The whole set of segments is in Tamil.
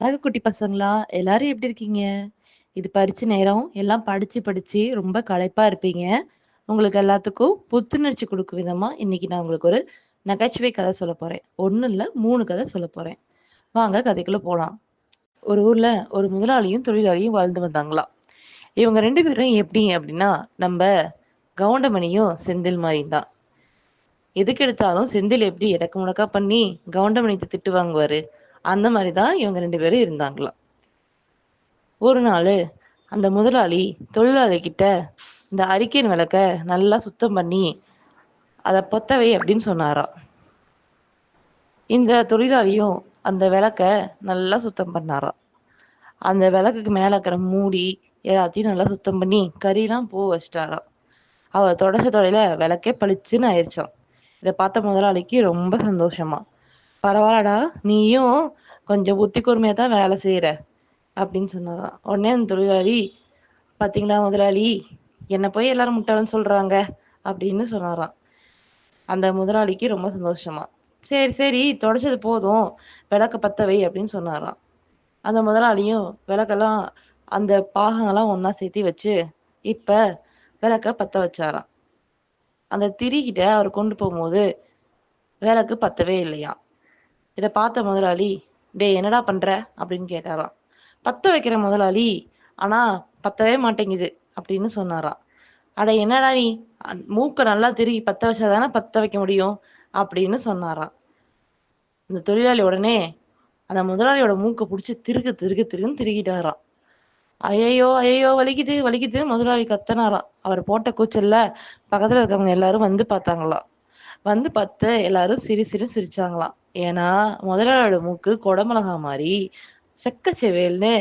குட்டி பசங்களா, எல்லாரும் எப்படி இருக்கீங்க? இது பரீட்சை நேரம். எல்லாம் படிச்சு, படிச்சு ரொம்ப களைப்பா இருப்பீங்க. உங்களுக்கு எல்லாத்துக்கும் புத்துணர்ச்சி குடுக்கும் விதமா, இன்னைக்கு நான் உங்களுக்கு ஒரு நகைச்சுவை கதை சொல்லப் போறேன். 1 இல்ல 3 கதை சொல்லப் போறேன். வாங்க கதைக்குள்ள போலாம். ஒரு ஊர்ல ஒரு முதலாளியும், தொழிலாளியும் வாழ்ந்து வந்தாங்களாம். இவங்க 2 பேரும் எப்படி அப்படின்னா, நம்ப கவுண்டமணியும், செந்தில் மாரியும் தான். எதுக்கெடுத்தாலும் செந்தில் எப்படி எடக்கு முடக்கா பண்ணி, கவுண்டமணிட்ட திட்டு வாங்குவாரு. அந்த மாரி தான் இவங்க 2 பேரும் இருந்தாங்களாம். ஒரு நாளு அந்த முதலாளி தொழிலாளி கிட்ட இந்த அரிக்கேன் விளக்க நல்லா சுத்தம் பண்ணி அத பத்த வை அப்படின்னு சொன்னாராம். இந்த தொழிலாளியும் அந்த விளக்க நல்லா சுத்தம் பண்ணாராம். அந்த விளக்குக்கு மேல இருக்கிற மூடி எல்லாத்தையும் நல்லா சுத்தம் பண்ணி கரியெல்லாம் பூ வச்சிட்டாராம். அவர் தொடச்ச தொடையில விளக்கே பளிச்சுன்னு ஆயிருச்சாம். இத பார்த்த முதலாளிக்கு ரொம்ப சந்தோஷமா. பரவால்லடா, நீயும் கொஞ்சம் புத்தி கூர்மையா தான் வேலை செய்யற அப்படின்னு சொன்னாராம். உடனே அந்த தொழிலாளி, பாத்தீங்களா முதலாளி, என்ன போய் எல்லாரும் முட்டாள்ன்னு சொல்றாங்க அப்படின்னு சொன்னாராம். அந்த முதலாளிக்கு ரொம்ப சந்தோஷமா. சரி, சரி, தொடச்சது போதும். விளக்க பத்த வை அப்படின்னு சொன்னாராம். அந்த முதலாளியும் விளக்கெல்லாம் அந்த பாகங்கள்லாம் ஒண்ணா சேர்த்து வச்சு, இப்ப விளக்க பத்த வச்சாராம். அந்த திரிகிட்ட அவர் கொண்டு போகும்போது விளக்கு பத்தவே இல்லையாம். இத பார்த்த முதலாளி, டேய் என்னடா பண்ற அப்படின்னு கேட்டாராம். பத்த வைக்கிற முதலாளி, ஆனா பத்தவே மாட்டேங்குது அப்படின்னு சொன்னாராம். அட என்னடா நீ, மூக்க நல்லா திருகி பத்த வச்சா தானே பத்த வைக்க முடியும் அப்படின்னு சொன்னாராம். இந்த தொழிலாளி உடனே அந்த முதலாளியோட மூக்க புடிச்சு திருகு திருகு திருகுன்னு திருகிட்டாராம். ஐயையோ ஐயையோ வலிக்குது வலிக்குது முதலாளி கத்துனாராம். அவர் போட்ட கூச்சல்ல பக்கத்துல இருக்கவங்க எல்லாரும் வந்து பார்த்தாங்களாம். வந்து பார்த்து எல்லாரும் சிரி சிரி சிரிச்சாங்களாம். ஏன்னா முதலாளியோட மூக்கு குடமிளகா மாதிரி செக்கச்செவேல்னு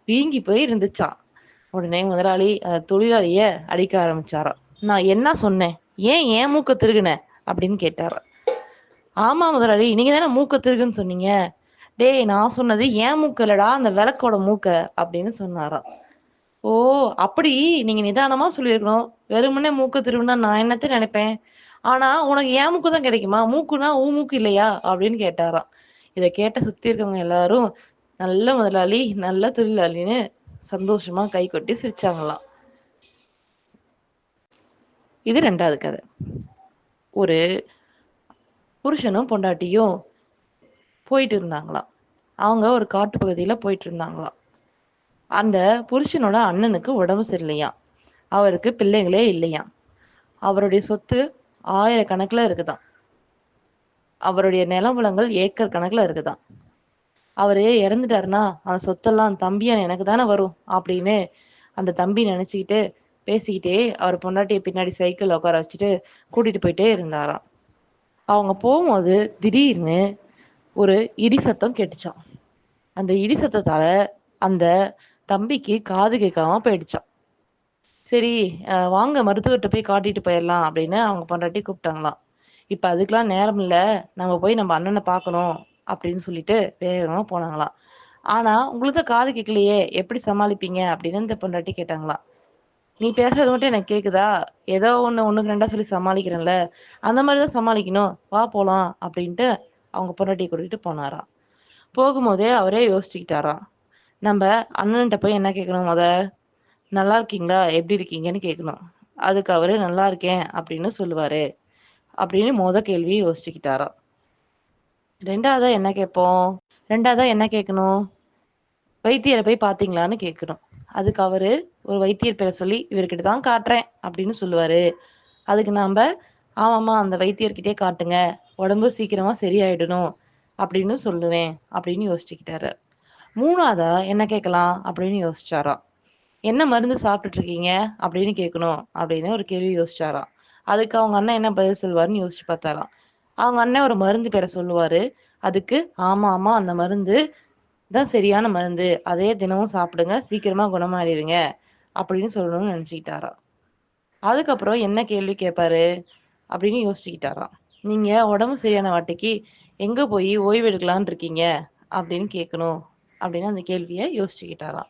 வீங்கி போய் இருந்துச்சாம். உடனே முதலாளி தொழிலாளிய அடிக்க ஆரம்பிச்சாராம். நான் என்ன சொன்னேன்? ஏன் என் மூக்க திருகுன அப்படின்னு கேட்டாராம். ஆமா முதலாளி, நீங்க தானே மூக்க திருகுன்னு சொன்னீங்க. டேய் நான் சொன்னது என் மூக்கு இல்லடா, அந்த விளக்கோட மூக்க அப்படின்னு சொன்னாராம். ஓ, அப்படி நீங்க நிதானமா சொல்லியிருக்கணும். வெறுமனே மூக்க திருகுனா நான் என்னத்த நினைப்பேன். ஆனா உனக்கு என் மூக்கு தான் கிடைக்குமா? மூக்குனா உன் மூக்கு இல்லையா அப்படின்னு கேட்டாராம். இத கேட்ட சுத்தி இருக்கவங்க எல்லாரும் நல்ல முதலாளி, நல்ல தொழிலாளின்னு சந்தோஷமா கை கொட்டி சிரிச்சாங்களாம். இது 2வது கதை. ஒரு புருஷனும் பொண்டாட்டியும் போயிட்டு இருந்தாங்களாம். அவங்க ஒரு காட்டு பகுதியில போயிட்டு இருந்தாங்களாம். அந்த புருஷனோட அண்ணனுக்கு உடம்பு சரியில்லையாம். அவருக்கு பிள்ளைகளே இல்லையாம். அவருடைய சொத்து 1000 கணக்குல இருக்குதாம். அவருடைய நிலவளங்கள் ஏக்கர் கணக்குல இருக்குதாம். அவரு இறந்துட்டாருன்னா அந்த சொத்தெல்லாம் தம்பியான எனக்கு தானே வரும் அப்படின்னு அந்த தம்பி நினைச்சுக்கிட்டு பேசிக்கிட்டே அவர் பொண்டாட்டிய பின்னாடி சைக்கிள்ல உட்கார வச்சுட்டு கூட்டிட்டு போயிட்டே இருந்தாராம். அவங்க போகும்போது திடீர்னு ஒரு இடி சத்தம் கேட்டுச்சாம். அந்த இடி சத்தத்தால அந்த தம்பிக்கு காது கேட்காம போயிடுச்சாம். சரி, வாங்க மருத்துவர்ட்ட போய் காட்டிட்டு போயிரலாம் அப்படின்னு அவங்க பொண்டாட்டி கூப்பிட்டாங்களாம். இப்ப அதுக்கெல்லாம் நேரம் இல்ல. நம்ம போய் நம்ம அண்ணன பார்க்கணும் அப்படின்னு சொல்லிட்டு வேகமா போனாங்களாம். ஆனா, உங்களுக்கு தான் காது கேட்கலையே, எப்படி சமாளிப்பீங்க அப்படின்னு இந்த பொண்டாட்டி கேட்டாங்களாம். நீ பேசுறது மட்டும் எனக்கு கேக்குதா? ஏதோ ஒண்ணு ஒண்ணுக்கு ரெண்டா சொல்லி சமாளிக்கிறேன்ல. அந்த மாரி தான் சமாளிக்கணும். வா போலாம் அப்படின்ட்டு அவங்க பொண்டாட்டிய கூட்டிட்டு போனாராம். போகும்போதே அவரே யோசிச்சுக்கிட்டாராம். நம்ப அண்ணன்ட்ட போய் என்ன கேட்கணும் மொத? நல்லா இருக்கீங்களா? எப்படி இருக்கீங்கன்னு கேட்கணும். அதுக்கு அவரு நல்லா இருக்கேன் அப்படின்னு சொல்லுவாரு. அப்படின்னு மொத கேள்விய யோசிச்சுக்கிட்டாராம். 2வதா என்ன கேட்போம்? 2வதா என்ன கேட்கணும்? வைத்தியர போய் பார்த்தீங்களான்னு கேட்கணும். அதுக்கு அவரு ஒரு வைத்தியர் பேர சொல்லி, இவர்கிட்ட தான் காட்டுறேன் அப்படின்னு சொல்லுவாரு. அதுக்கு நாம்ப, ஆமாம்மா அந்த வைத்தியர்கிட்டயே காட்டுங்க. உடம்பு சீக்கிரமா சரியாயிடணும் அப்படின்னு சொல்லுவேன் அப்படின்னு யோசிச்சுக்கிட்டாரு. 3வதா என்ன கேட்கலாம் அப்படின்னு யோசிச்சாராம். என்ன மருந்து சாப்பிட்டுட்டு இருக்கீங்க அப்படின்னு கேட்கணும் அப்படின்னு ஒரு கேள்வி யோசிச்சாராம். அதுக்கு அவங்க அண்ணன் என்ன பதில் சொல்வாருன்னு யோசிச்சு பார்த்தாராம். அவங்க அண்ணன் ஒரு மருந்து பேர சொல்லுவாரு. அதுக்கு ஆமா ஆமா அந்த மருந்து தான் சரியான மருந்து. அதே தினமும் சாப்பிடுங்க. சீக்கிரமா குணமாயிருவீங்க அப்படின்னு சொல்லணும்னு நினைச்சுக்கிட்டாராம். அதுக்கப்புறம் என்ன கேள்வி கேட்பாரு அப்படின்னு யோசிச்சுக்கிட்டாராம். நீங்க உடம்பு சரியான வாட்டிக்கு எங்க போய் ஓய்வு எடுக்கலாம்னு இருக்கீங்க அப்படின்னு கேட்கணும் அப்படின்னு அந்த கேள்விய யோசிச்சுக்கிட்டாராம்.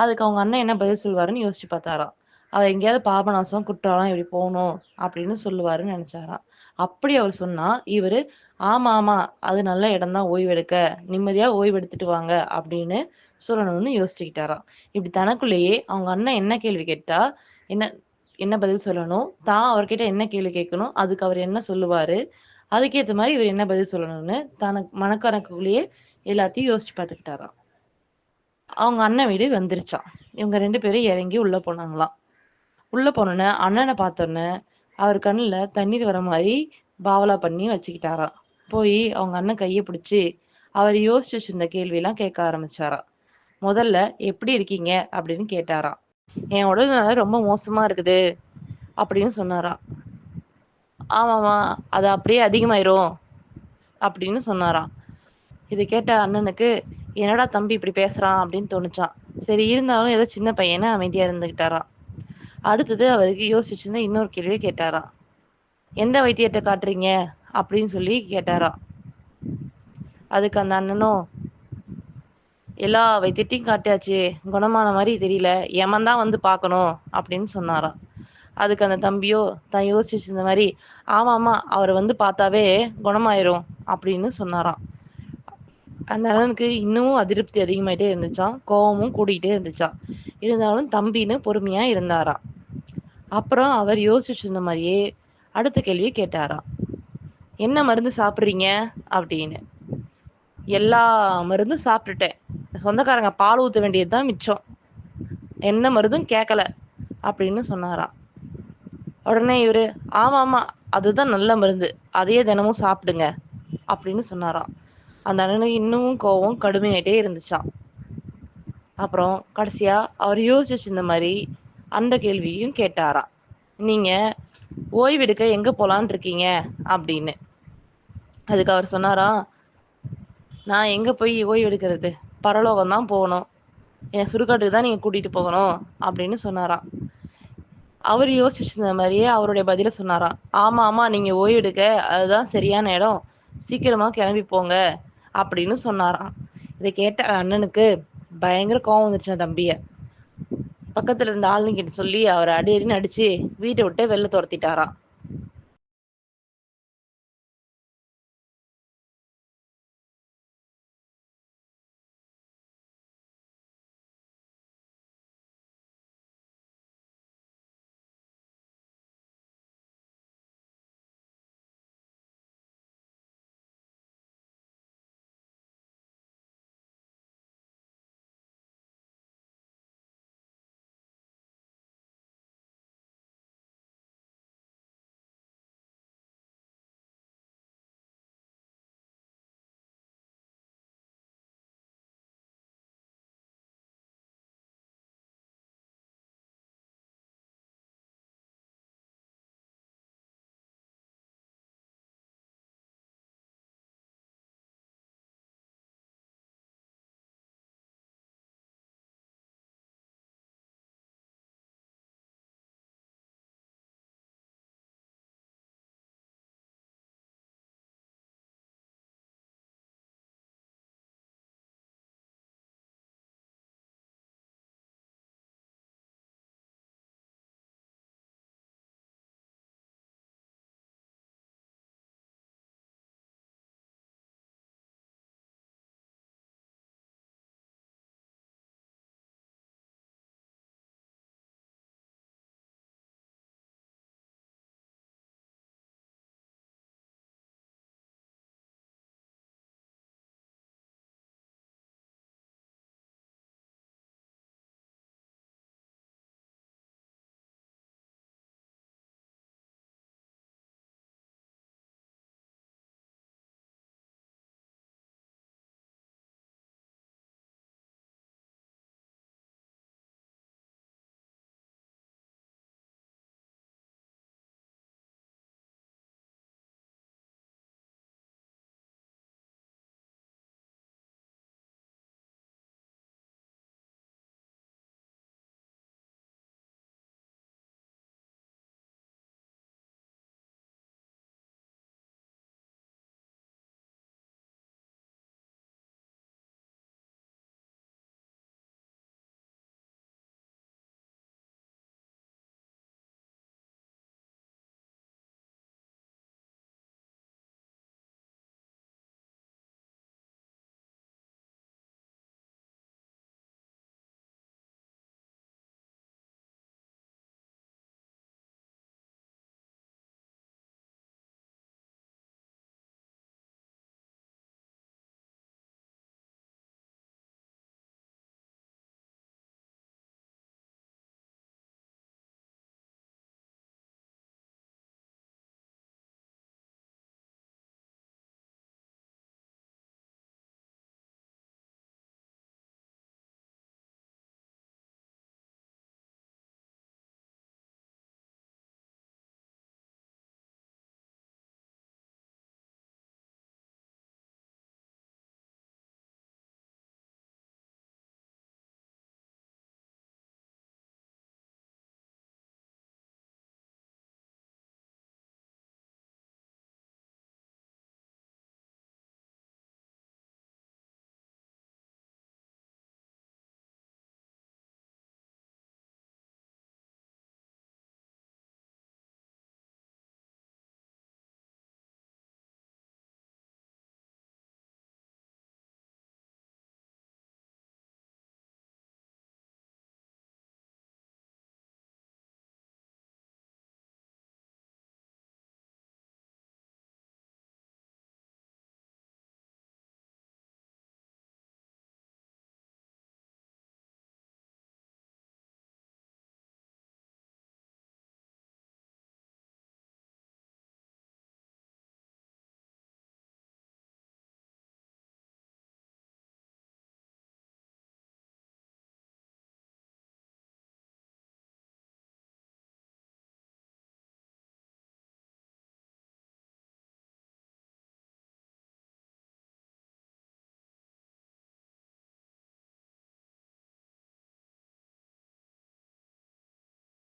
அதுக்கு அவங்க அண்ணன் என்ன பதில் சொல்லுவாருன்னு யோசிச்சு பார்த்தாராம். அவர் எங்கேயாவது பாபநாசம், குற்றாலம் இப்படி போகணும் அப்படின்னு சொல்லுவாருன்னு நினைச்சாராம். அப்படி அவர் சொன்னா, இவரு ஆமா, ஆமா. அது நல்ல இடம் தான் ஓய்வெடுக்க. நிம்மதியா ஓய்வு எடுத்துட்டு வாங்க அப்படின்னு சொல்லணும்னு யோசிச்சுக்கிட்டாராம். இப்படி தனக்குள்ளேயே அவங்க அண்ணன் என்ன கேள்வி கேட்டா, என்ன என்ன பதில் சொல்லணும்? தான் அவர்கிட்ட என்ன கேள்வி கேட்கணும்? அதுக்கு அவர் என்ன சொல்லுவாரு? அதுக்கேத்த மாரி இவர் என்ன பதில் சொல்லணும்னு மனக்கணக்குள்ளேயே எல்லாத்தையும் யோசிச்சு பார்த்துக்கிட்டாராம். அவங்க அண்ணன் வீடு வந்துருச்சாம். இவங்க 2 பேரும் இறங்கி உள்ள போனாங்களாம். உள்ள போனோனே அண்ணன பார்த்தோனே, அவர் கண்ணுல தண்ணீர் வர மாரி பாவலா பண்ணி வச்சுக்கிட்டாராம். போயி அவங்க அண்ணன் கைய பிடிச்சு, அவர் யோசிச்சு வச்சிருந்த கேள்விலாம் கேட்க ஆரம்பிச்சாராம். முதல்ல "எப்படி இருக்கீங்க?" அப்படின்னு கேட்டாராம். "என் உடல்நிலை ரொம்ப மோசமா இருக்குது" அப்படின்னு சொன்னாராம். "ஆமாமா, அது அப்படியே அதிகமாயிரும்" அப்படின்னு சொன்னாராம். இத கேட்ட அண்ணனுக்கு, "என்னடா தம்பி இப்படி பேசுறான்?" அப்படின்னு தோணுச்சாம். சரி இருந்தாலும் ஏதோ சின்ன பையன்னு அமைதியா இருந்துக்கிட்டாராம். அடுத்தது அவருக்கு யோசிச்சிருந்த இன்னொரு கேள்விய கேட்டாராம். "எந்த வைத்தியர்ட்ட காட்டுறீங்க?" அப்படின்னு சொல்லி கேட்டாராம். அதுக்கு அந்த அண்ணனும், "எல்லா வைத்தியர்ட்டயும் காட்டியாச்சு. குணமான மாரி தெரியல. எமன் தான் வந்து பார்க்கணும்" அப்படின்னு சொன்னாராம். அதுக்கு அந்த தம்பியோ, தான் யோசிச்சு வச்சிருந்த மாரி, "ஆமாமா, அவர வந்து பார்த்தாவே குணமாயிரும்" அப்படின்னு சொன்னாராம். அந்த அண்ணனுக்கு இன்னமும் அதிருப்தி அதிகமாயிட்டே இருந்துச்சாம். கோவமும் கூடிக்கிட்டே இருந்துச்சாம். இருந்தாலும் தம்பின்னு பொறுமையா இருந்தாராம். அப்புறம் அவர் யோசிச்சு வச்சிருந்த மாரியே அடுத்த கேள்விய கேட்டாராம். "என்ன மருந்து சாப்பிடுறீங்க?" அப்படின்னு. "எல்லா மருந்தும் சாப்பிட்டுட்டேன். சொந்தக்காரங்க பால் ஊத்த வேண்டியது தான் மிச்சம். எந்த மருந்தும் கேட்கல" அப்படின்னு சொன்னாராம். உடனே இவரு, "ஆமாமா, அதுதான் நல்ல மருந்து. அதையே தினமும் சாப்பிடுங்க" அப்படின்னு சொன்னாராம். அந்த அண்ணனுக்கு இன்னமும் கோவம் கடுமையாயிட்டே இருந்துச்சாம். அப்புறம் கடைசியா அவர் யோசிச்சு வச்சிருந்த மாரி அந்த கேள்வியும் கேட்டாராம். "நீங்க ஓய்வெடுக்க எங்க போலான்னு இருக்கீங்க?" அப்படின்னு. அதுக்கு அவர் சொன்னாராம், "நான் எங்க போய் ஓய்வு எடுக்கிறது? பரலோகம் தான் போகணும். என்ன சுடுகாட்டுக்கு தான் நீங்க கூட்டிட்டு போகணும்" அப்படின்னு சொன்னாராம். அவரு யோசிச்சிருந்த மாரியே அவருடைய பதில சொன்னாராம். "ஆமா, ஆமா, நீங்க ஓய்வு எடுக்க அதுதான் சரியான இடம். சீக்கிரமா கிளம்பி போங்க" அப்படின்னு சொன்னாராம். இத கேட்ட அண்ணனுக்கு பயங்கர கோவம் வந்துருச்சாம் தம்பிய. பக்கத்துல இருந்த ஆளுங்ககிட்ட சொல்லி அவர அடி அடின்னு அடிச்சு வீட்ட விட்டே வெளில தொரத்திட்டாராம்.